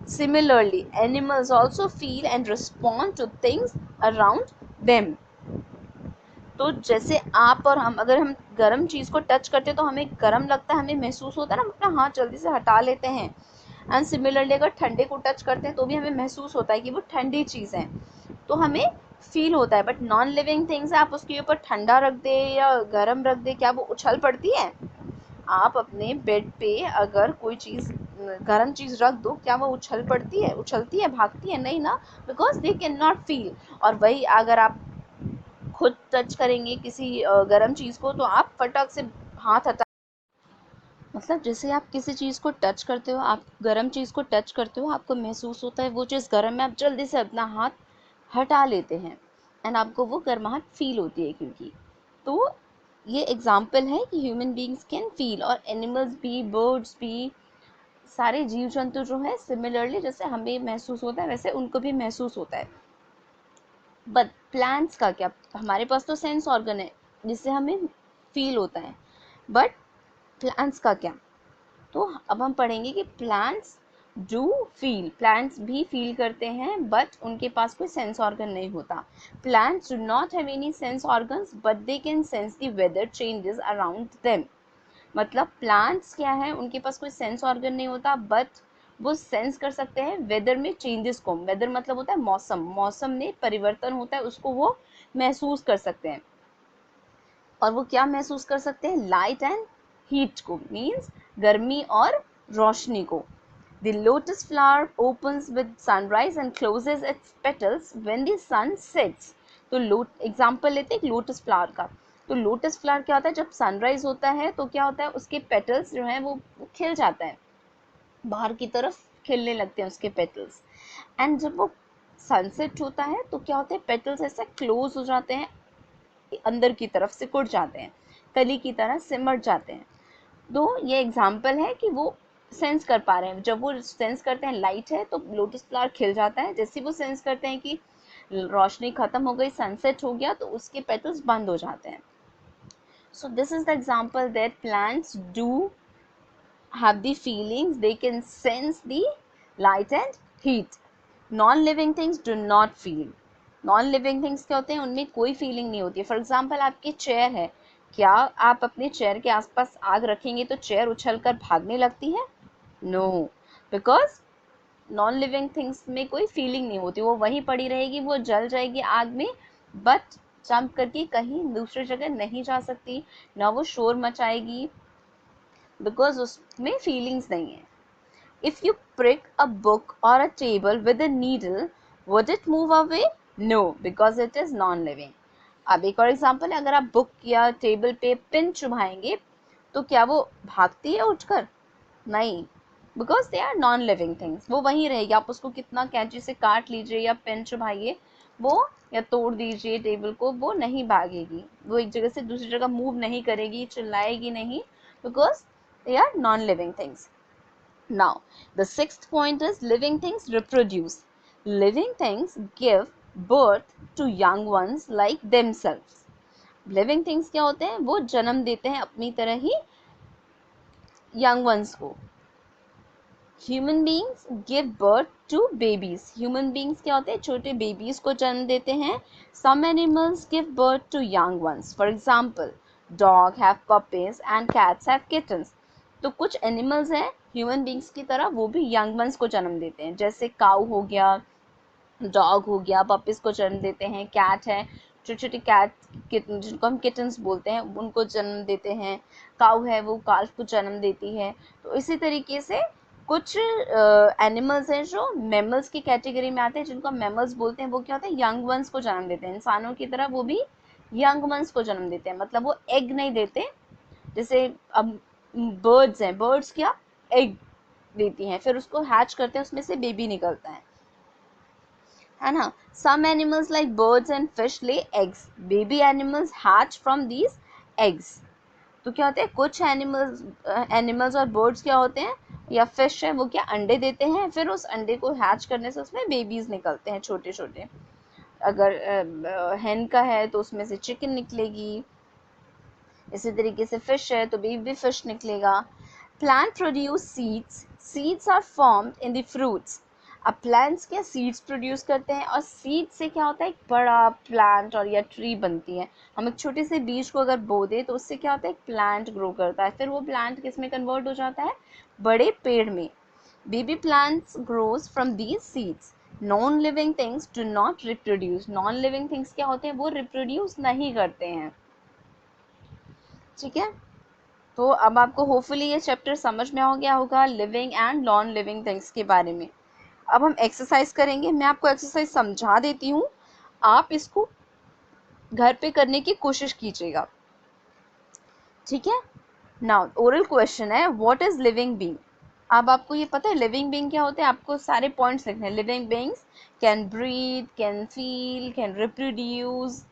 A: Similarly animals also feel and respond two things around them. तो जैसे आप और हम, अगर हम गर्म चीज़ को टच करते हैं तो हमें गर्म लगता है, हमें महसूस होता है ना, अपना हाथ जल्दी से हटा लेते हैं. एंड सिमिलरली अगर ठंडे को टच करते हैं तो भी हमें महसूस होता है कि वो ठंडी चीज़ है, तो हमें फील होता है. बट नॉन लिविंग थिंग्स है, आप उसके ऊपर ठंडा रख दे या गर्म रख दे, क्या वो उछल पड़ती है? आप अपने बेड पे अगर कोई चीज़, गर्म चीज़ रख दो, क्या वो उछल पड़ती है, उछलती है, भागती है? नहीं ना, because they can not feel. और वही अगर आप खुद टच करेंगे किसी गर्म चीज़ को तो आप फटक से हाथ हटा. मतलब जैसे आप किसी चीज़ को टच करते हो, आप गर्म चीज़ को टच करते हो, आपको महसूस होता है वो चीज़ गर्म है, आप जल्दी से अपना हाथ हटा लेते हैं एंड आपको वो गर्माहट फील होती है क्योंकि। तो ये एग्जाम्पल है कि ह्यूमन बींग्स कैन फील, और एनिमल्स भी, बर्ड्स भी, सारे जीव जंतु जो है सिमिलरली जैसे हमें महसूस होता है वैसे उनको भी महसूस होता है। बट प्लांट्स का क्या? हमारे पास तो सेंस ऑर्गन है जिससे हमें फील होता है, बट प्लांट्स का क्या? तो अब हम पढ़ेंगे कि प्लांट्स डू फील, प्लांट्स भी फील करते हैं बट उनके पास कोई सेंस ऑर्गन नहीं होता। Plants do not have any sense organs but they can sense the weather changes around them. मतलब प्लांट्स क्या है, उनके पास कोई सेंस ऑर्गन नहीं होता बट वो सेंस कर सकते हैं वेदर में चेंजेस को। वेदर मतलब होता है मौसम, मौसम में परिवर्तन होता है उसको वो महसूस कर सकते हैं। और वो क्या महसूस कर सकते हैं? लाइट एंड हीट को, मीन्स गर्मी और रोशनी को। The lotus flower opens with sunrise and closes its petals when the sun sets. तो एग्जाम्पल लेते हैं लोटस फ्लावर का। तो लोटस फ्लावर क्या होता है, जब सनराइज होता है तो क्या होता है, उसके पेटल्स जो हैं वो खिल जाता है, बाहर की तरफ खिलने लगते हैं उसके पेटल्स। एंड जब वो सनसेट होता है तो क्या होता है, पेटल्स ऐसे क्लोज हो जाते हैं, अंदर की तरफ सिकुड़ जाते हैं, कली की तरह सिमट जाते हैं। तो ये एग्जाम्पल है कि वो सेंस कर पा रहे हैं। जब वो सेंस करते हैं लाइट है तो लोटस फ्लावर खिल जाता है, जैसे वो सेंस करते हैं कि रोशनी खत्म हो गई, सनसेट हो गया, तो उसके पेटल्स बंद हो जाते हैं। सो this is the example that plants do have the feelings, they can sense the light and heat. Non living things do not feel. Non living things क्या होते हैं, उनमें कोई फीलिंग नहीं होती है। फॉर एग्जाम्पल आपकी चेयर है, क्या आप अपने चेयर के आसपास आग रखेंगे तो चेयर उछल कर भागने लगती है? No, because non living things में कोई फीलिंग नहीं होती, वो वहीं पड़ी रहेगी, वो जल जाएगी आग में, बट जंप करके कहीं दूसरी जगह नहीं जा सकती, ना वो शोर मचाएगी, बिकॉज उसमें फीलिंग्स नहीं है। If you prick a book or a table with a needle, would it move away? No, because it is non-living. अब एक और एग्जाम्पल है, अगर आप बुक या टेबल पे पिन चुभाएंगे तो क्या वो भागती है उठकर? नहीं, because they are non living things, वो वहीं रहेगी। आप उसको कितना कैंची से काट लीजिए या पेन चुभाइए वो, या तोड़ दीजिए टेबल को, वो नहीं भागेगी, वो एक जगह से दूसरी जगह मूव नहीं करेगी, चिल्लाएगी नहीं, because they are non living things. Now, the sixth point is living things reproduce. Living things give birth to young ones like themselves. Living things क्या होते हैं, वो जन्म देते हैं अपनी तरह ही young ones को। Human beings give birth to babies. Human beings क्या होते हैं, छोटे babies को जन्म देते हैं। Some animals give birth to young ones. For example, dog have puppies and cats have kittens. तो कुछ एनिमल्स हैं ह्यूमन बींग्स की तरह, वो भी यंग वंस को जन्म देते हैं, जैसे काऊ हो गया, डॉग हो गया, पपीज को जन्म देते हैं, कैट है, छोटी छोटी कैट किटन जिनको हम किटन्स बोलते हैं उनको जन्म देते हैं, काऊ है वो काल्फ को जन्म देती है। तो इसी तरीके से कुछ एनिमल्स हैं जो मैमल्स की कैटेगरी में आते हैं, जिनको हम मैमल्स बोलते हैं, वो क्या होते हैं, यंग वंस को जन्म देते हैं। इंसानों की तरह वो भी यंग वंस को जन्म देते हैं, मतलब वो एग नहीं देते। जैसे अब बर्ड्स हैं, बर्ड्स क्या एग देती हैं, फिर उसको हैच करते हैं, उसमें से बेबी निकलता है ना। Some animals like birds and fish lay eggs, baby animals hatch from these eggs. तो क्या होते हैं, कुछ एनिमल्स और बर्ड्स क्या होते हैं, या फिश है, वो क्या अंडे देते हैं, फिर उस अंडे को हैच करने से उसमें बेबीज निकलते हैं छोटे छोटे। अगर हेन का है तो उसमें से चिकन निकलेगी, इसी तरीके से फिश है तो बेबी फिश निकलेगा। Plant produce seeds, seeds are formed in the fruits. अब प्लांट्स क्या सीड्स प्रोड्यूस करते हैं, और सीड से क्या होता है, एक बड़ा प्लांट और या ट्री बनती है। हम एक छोटे से बीज को अगर बो दे तो उससे क्या होता है, एक प्लांट ग्रो करता है, फिर वो प्लांट किस में कन्वर्ट हो जाता है, बड़े पेड़ में। Baby plants grows from these seeds. Non living things do not reproduce. Non living things क्या होते हैं, वो रिप्रोड्यूस नहीं करते हैं। ठीक है, तो अब आपको होपफुली ये चैप्टर समझ में आ गया होगा living and non living things के बारे में। अब हम एक्सरसाइज करेंगे, मैं आपको एक्सरसाइज समझा देती हूँ, आप इसको घर पे करने की कोशिश कीजिएगा, ठीक है। नाउ ओरल क्वेश्चन है, व्हाट इज लिविंग बीइंग। अब आपको ये पता है लिविंग बीइंग क्या होते हैं, आपको सारे पॉइंट्स लिखने हैं। Living beings can breathe, can feel, can reproduce,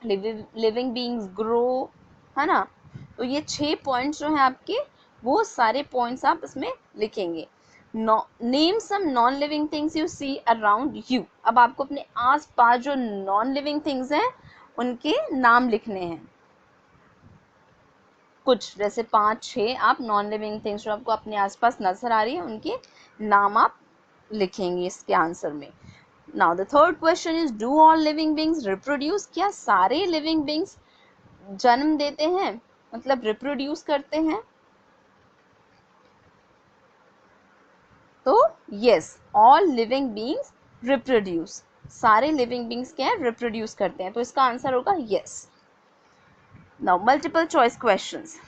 A: living beings grow, है ना। तो ये 6 पॉइंट्स जो हैं आपके, वो सारे पॉइंट्स आप इसमें लिखेंगे। Name some non living things you see around you. अब आपको अपने आस पास जो नॉन लिविंग थिंग्स हैं उनके नाम लिखने हैं। कुछ जैसे 5-6 आप नॉन लिविंग थिंग्स जो आपको अपने आसपास नजर आ रही है उनके नाम आप लिखेंगे इसके आंसर में। Now the third question is, do all living beings reproduce. क्या सारे लिविंग बीइंग्स जन्म देते हैं, मतलब रिप्रोड्यूस करते हैं? तो yes, all living beings reproduce. सारे लिविंग बीइंग्स क्या है, रिप्रोड्यूस करते हैं। तो इसका आंसर होगा yes. Now multiple choice questions,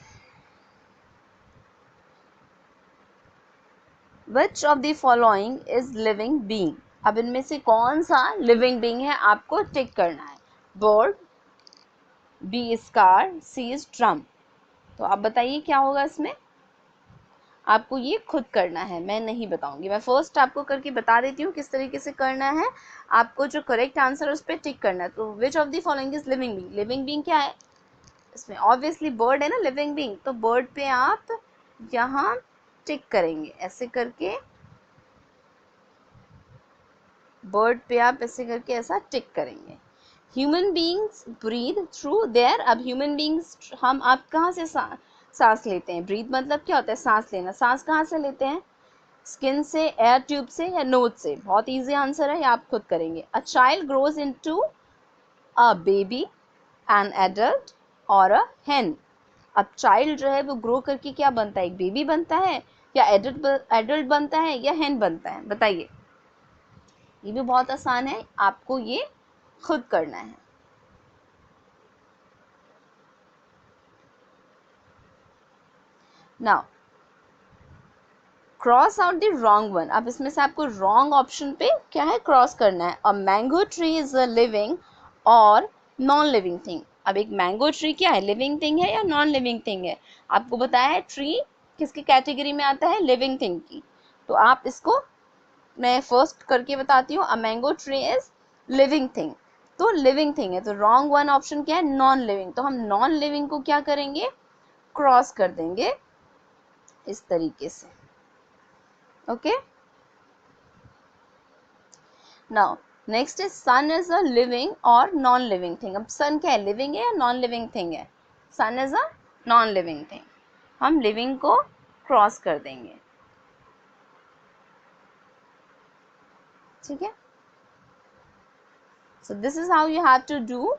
A: which of the following is living being. अब इनमें से कौन सा लिविंग बीइंग है आपको टिक करना है। Bird, b scar, c is drum. तो आप बताइए क्या होगा इसमें, आपको ये खुद करना है, मैं नहीं बताऊंगी। मैं फर्स्ट आपको करके बता देती हूँ किस तरीके से करना है। आपको जो करेक्ट आंसर है उस पर टिक करना है। तो which of the following is living being. Living being क्या है इसमें, ऑब्वियसली बर्ड है ना लिविंग बीइंग। तो बर्ड पे आप यहाँ टिक करेंगे ऐसे करके, बर्ड पे आप ऐसे करके ऐसा टिक करेंगे। Human beings breathe through their. अब ह्यूमन बीइंग्स हम आप कहाँ से सांस लेते हैं। ब्रीथ मतलब क्या होता है, सांस लेना। सांस कहाँ से लेते हैं, स्किन से, एयर ट्यूब से या नोज से। बहुत इजी आंसर है, ये आप खुद करेंगे। A child grows into a baby, an adult और अ हेन। अब चाइल्ड जो है वो ग्रो करके क्या बनता है, एक बेबी बनता है या एडल्ट बनता है या हेन बनता है, बताइए। ये भी बहुत आसान है, आपको ये खुद करना है। Now cross out the wrong one. अब इसमें से आपको रॉन्ग ऑप्शन पे क्या है, क्रॉस करना है। A mango tree is a living और नॉन लिविंग थिंग। अब एक मैंगो ट्री क्या है, लिविंग थिंग है या नॉन लिविंग थिंग है। आपको बताया है ट्री किसकी कैटेगरी में आता है, लिविंग थिंग की। तो आप इसको मैं फर्स्ट करके बताती हूँ। A mango tree is living thing, तो लिविंग थिंग है। तो रॉन्ग वन ऑप्शन क्या है, नॉन लिविंग। तो हम नॉन लिविंग को क्या करेंगे, क्रॉस कर देंगे इस तरीके से। Okay, now next is, sun is a living और नॉन लिविंग थिंग। अब सन क्या है, लिविंग है या नॉन लिविंग थिंग है। Sun is a non living thing, हम लिविंग को क्रॉस कर देंगे, ठीक है। So this is how you have to do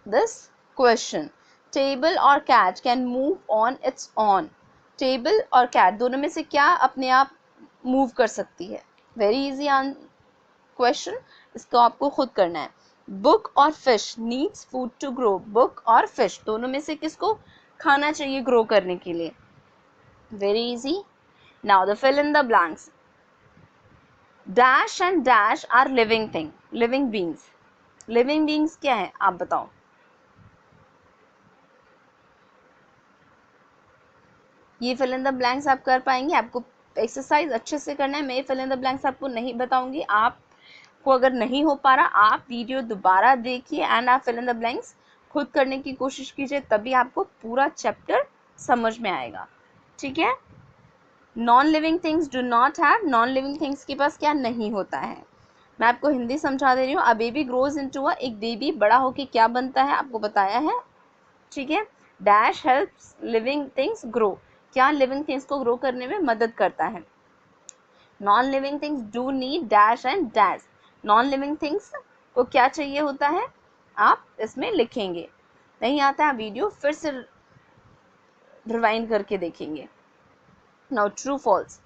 A: this question. Table और cat can move on its own. Table और कैट दोनों में से क्या अपने आप मूव कर सकती है, वेरी इजी क्वेश्चन, इसको आपको खुद करना है। बुक और fish needs food to grow. Book और फिश दोनों में से किसको खाना चाहिए ग्रो करने के लिए, very easy. Now the fill in the blanks. Dash and dash are living thing, living beings. Living beings क्या है आप बताओ। ये फिल इन द ब्लैंक्स आप कर पाएंगे, आपको एक्सरसाइज अच्छे से करना है। मैं फिल इन द ब्लैंक्स आपको नहीं बताऊंगी, आपको अगर नहीं हो पा रहा आप वीडियो दोबारा देखिए एंड आप फिल इन द ब्लैंक्स खुद करने की कोशिश कीजिए, तभी आपको पूरा चैप्टर समझ में आएगा, ठीक है। Non living things do not have, non living things के पास क्या नहीं होता है। मैं आपको हिंदी समझा दे रही हूँ। A baby grows into a, एक बेबी बड़ा होके क्या बनता है आपको बताया है, ठीक है। Dash helps living things grow, क्या लिविंग थिंग्स को ग्रो करने में मदद करता है। Non living things do need dash and dash, non living things को क्या चाहिए होता है, आप इसमें लिखेंगे। नहीं आता है वीडियो फिर से रिवाइंड करके देखेंगे। Now true false,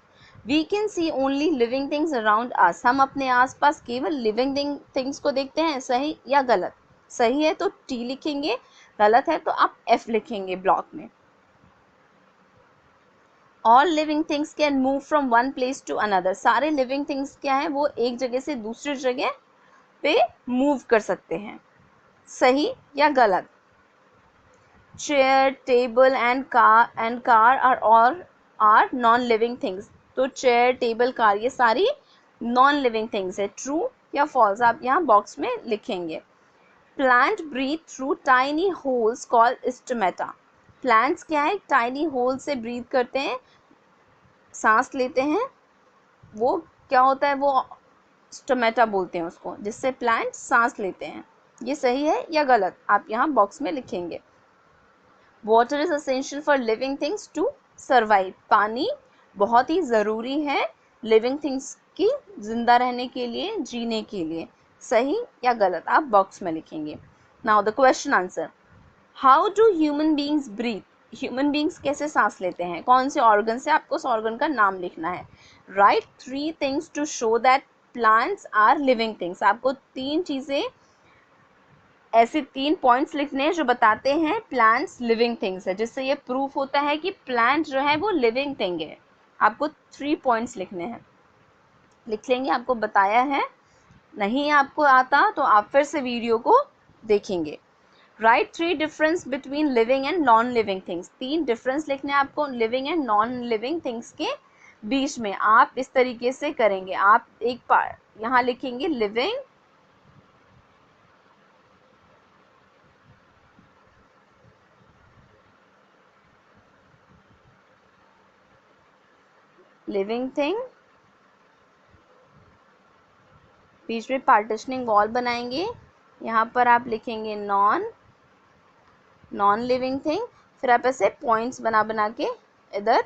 A: we can see only living things around us. हम अपने आसपास केवल लिविंग थिंग्स को देखते हैं, सही या गलत। सही है तो टी लिखेंगे, गलत है तो आप एफ लिखेंगे ब्लॉक में। All living things can move from one place to another. सारे लिविंग थिंग्स क्या है, वो एक जगह से दूसरी जगह पे मूव कर सकते हैं, सही या गलत। Chair, table and car are non living things. तो चेयर, टेबल, कार ये सारी नॉन लिविंग थिंग्स है। ट्रू या फॉल्स आप यहाँ बॉक्स में लिखेंगे। Plant breathe through tiny holes called stomata. Plants क्या है, टाइनी होल से ब्रीथ करते हैं, सांस लेते हैं, वो क्या होता है, वो स्टोमेटा बोलते हैं उसको, जिससे प्लांट सांस लेते हैं। ये सही है या गलत आप यहाँ बॉक्स में लिखेंगे। Water is essential for living things to survive. पानी बहुत ही ज़रूरी है लिविंग थिंग्स की जिंदा रहने के लिए, जीने के लिए। सही या गलत आप बॉक्स में लिखेंगे। Now the question answer, how do human beings breathe. Human beings कैसे सांस लेते हैं, कौन से ऑर्गन से, आपको उस ऑर्गन का नाम लिखना है। Write 3 things to show that plants are living things. आपको 3 चीज़ें, ऐसे 3 पॉइंट्स लिखने हैं जो बताते हैं प्लांट्स लिविंग थिंग्स है, जिससे ये प्रूफ होता है कि प्लांट जो है वो लिविंग थिंग है। आपको 3 पॉइंट्स लिखने हैं, लिख लेंगे, आपको बताया है। नहीं आपको आता तो आप फिर से वीडियो को देखेंगे। Right 3 difference between living and non living things. 3 difference लिखने हैं आपको living and non living things के बीच में। आप इस तरीके से करेंगे, आप एक बार यहाँ लिखेंगे लिविंग, लिविंग थिंग, बीच में पार्टीशनिंग वॉल बनाएंगे, यहाँ पर आप लिखेंगे नॉन लिविंग थिंग। फिर आप ऐसे पॉइंट्स बना बना के इधर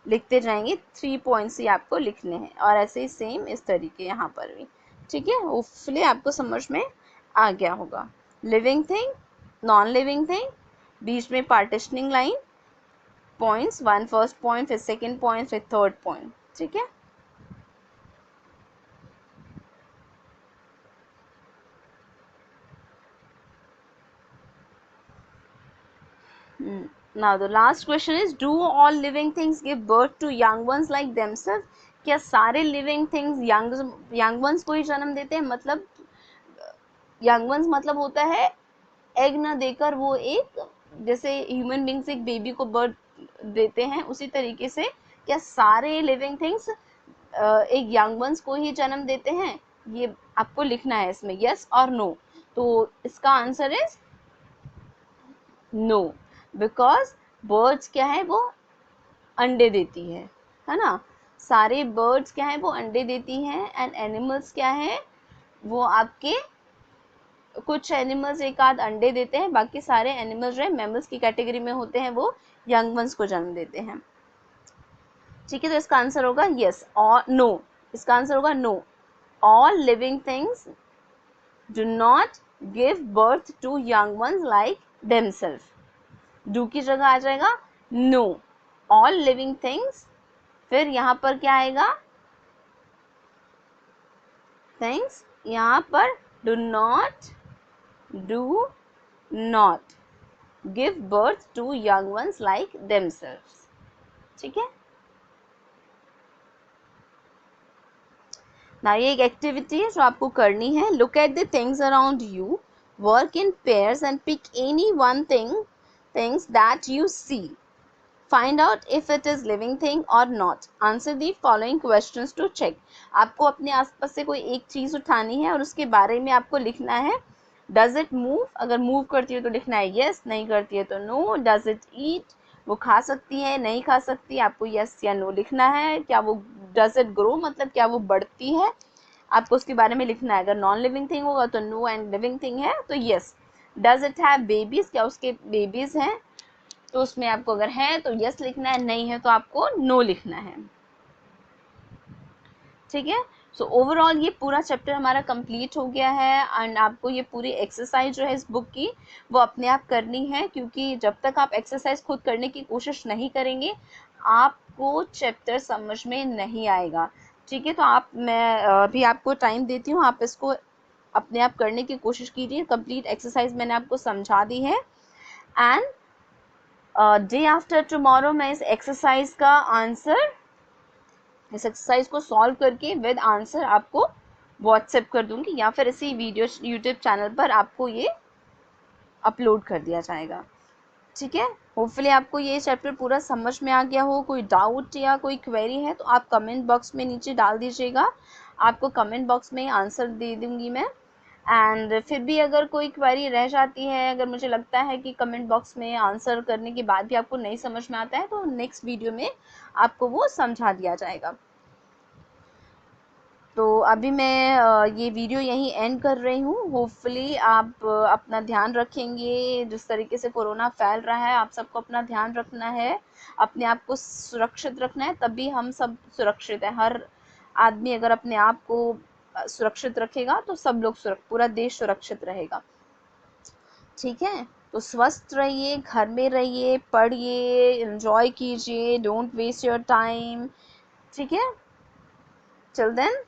A: लिखते जाएंगे। 3 पॉइंट्स ही आपको लिखने हैं, और ऐसे ही सेम इस तरीके यहाँ पर भी। ठीक है, होपफुली आपको समझ में आ गया होगा। Living thing, non living thing, बीच में partitioning line, points, 1 first point, फिर सेकेंड पॉइंट, फिर थर्ड पॉइंट। ठीक है, now the last question is, do all living things give birth to young ones like themselves? क्या सारे लिविंग थिंग्स यंग वंस को ही जन्म देते हैं? मतलब यंग वंस मतलब होता है एग न देकर वो एक, जैसे ह्यूमन बींग्स एक बेबी को बर्थ देते हैं, उसी तरीके से क्या सारे लिविंग थिंग्स एक यंग वंस को ही जन्म देते हैं? ये आपको लिखना है इसमें, यस और नो। तो इसका answer is no, because birds क्या है, वो अंडे देती है ना। सारे बर्ड्स क्या है, वो अंडे देती हैं। एंड एनिमल्स क्या है, वो आपके कुछ एनिमल्स एक आध अंडे देते हैं, बाकी सारे एनिमल्स जो है मैमल्स की कैटेगरी में होते हैं, वो यंग वंस को जन्म देते हैं। ठीक है, तो इसका आंसर होगा यस और नो। इसका आंसर होगा no, all living things do not give birth to young ones like themselves. Do की जगह आ जाएगा नो, ऑल लिविंग थिंग्स, फिर यहाँ पर क्या आएगा, थिंग्स, यहाँ पर do not give birth to young ones like themselves. ठीक है, ना ये एक एक्टिविटी है जो आपको करनी है। Look at the things around you, work in pairs and pick any one things that you see, find out if it is living thing or not, answer the following questions to check। आपको अपने आसपास से कोई एक चीज़ उठानी है और उसके बारे में आपको लिखना है। does it move, अगर मूव करती है तो लिखना है yes, नहीं करती है तो no। does it eat, वो खा सकती है नहीं खा सकती, आपको yes या no लिखना है। क्या वो does it grow, मतलब क्या वो बढ़ती है, आपको उसके बारे में लिखना है। अगर नॉन लिविंग थिंग होगा तो no, एंड लिविंग थिंग है तो yes। does it have babies, क्या उसके बेबीज हैं, तो उसमें आपको अगर है तो यस लिखना है, नहीं है तो आपको नो लिखना है। ठीक है, सो ओवरऑल ये पूरा चैप्टर हमारा कंप्लीट हो गया है। एंड आपको ये पूरी एक्सरसाइज जो है इस बुक की वो अपने आप करनी है, क्योंकि जब तक आप एक्सरसाइज खुद करने की कोशिश नहीं करेंगे आपको चैप्टर समझ में नहीं आएगा। ठीक है, तो मैं अभी आपको टाइम देती हूँ, आप इसको अपने आप करने की कोशिश कीजिए। कंप्लीट एक्सरसाइज मैंने आपको समझा दी है। एंड डे आफ्टर टुमारो मैं इस एक्सरसाइज का आंसर, इस एक्सरसाइज को सॉल्व करके विद आंसर आपको व्हाट्सएप कर दूंगी, या फिर इसी वीडियो यूट्यूब चैनल पर आपको ये अपलोड कर दिया जाएगा। ठीक है, होपफुली आपको ये चैप्टर पूरा समझ में आ गया हो। कोई डाउट या कोई क्वेरी है तो आप कमेंट बॉक्स में नीचे डाल दीजिएगा, आपको कमेंट बॉक्स में आंसर दे दूँगी मैं। एंड फिर भी अगर कोई क्वेरी रह जाती है, अगर मुझे लगता है कि कमेंट बॉक्स में आंसर करने के बाद भी आपको नहीं समझ में आता है, तो नेक्स्ट वीडियो में आपको वो समझा दिया जाएगा। तो अभी मैं ये वीडियो यहीं एंड कर रही हूँ। होपफुली आप अपना ध्यान रखेंगे। जिस तरीके से कोरोना फैल रहा है, आप सबको अपना ध्यान रखना है, अपने आप को सुरक्षित रखना है, तभी हम सब सुरक्षित हैं। हर आदमी अगर अपने आप को सुरक्षित रखेगा तो सब लोग पूरा देश सुरक्षित रहेगा। ठीक है, तो स्वस्थ रहिए, घर में रहिए, पढ़िए, एंजॉय कीजिए, डोंट वेस्ट योर टाइम। ठीक है, till then,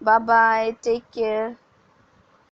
A: bye bye, take care.